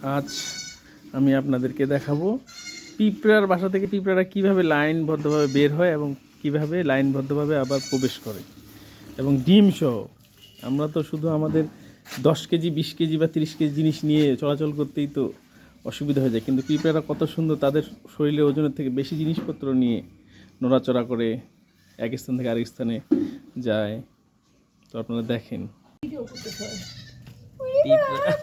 আজ আমি আপনাদেরকে দেখাবো পিঁপড়ার বাসা থেকে পিঁপড়ারা কীভাবে লাইনবদ্ধভাবে বের হয় এবং কিভাবে লাইনবদ্ধভাবে আবার প্রবেশ করে এবং ডিম সহ। আমরা তো শুধু আমাদের 10 কেজি 20 কেজি বা 30 কেজি জিনিস নিয়ে চলাচল করতেই তো অসুবিধা হয়ে যায়, কিন্তু পিঁপড়ারা কত সুন্দর তাদের শরীরে ওজনের থেকে বেশি জিনিসপত্র নিয়ে নড়াচড়া করে এক স্থান থেকে আরেক স্থানে যায়। তো আপনারা দেখেন পিঁপড়া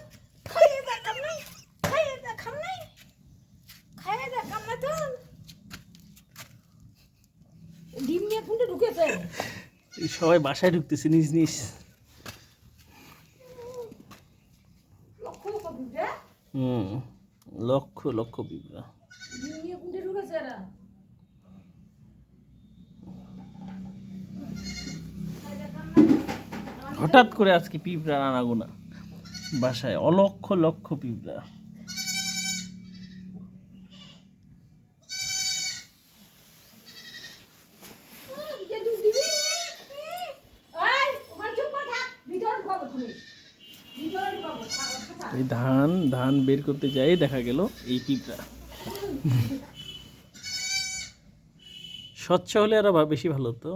ডিম নিয়ে কোনটা ঢুকেছে? সবাই বাসায় ঢুকতেছে নিজ নিজ। লক্ষ লক্ষ পিঁপড়া ডিম নিয়ে কোনটা ঢুকেছে এরা? হঠাৎ করে আজকে পিঁপড়া আনাগোনা বাসায়, অলক্ষ লক্ষ পিঁপড়া। এই ধান ধান বের করতে যাই দেখা গেল এই পিঁপড়া। স্বচ্ছ হলে আরো বেশি ভালো তো।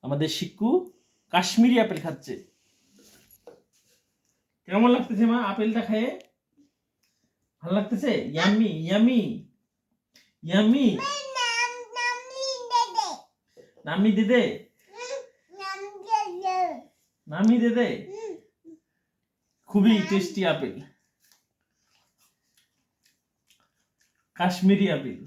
আমাদের শিকু কাশ্মীরি আপেল খাচ্ছে। কেমন লাগতেছে মা আপেলটা খেয়ে? ভালো লাগতেছে? Yummy yummy yummy. নামি দে দে, নামি দে দে। খুবই টেস্টি আপেল, কাশ্মীরি আপেল।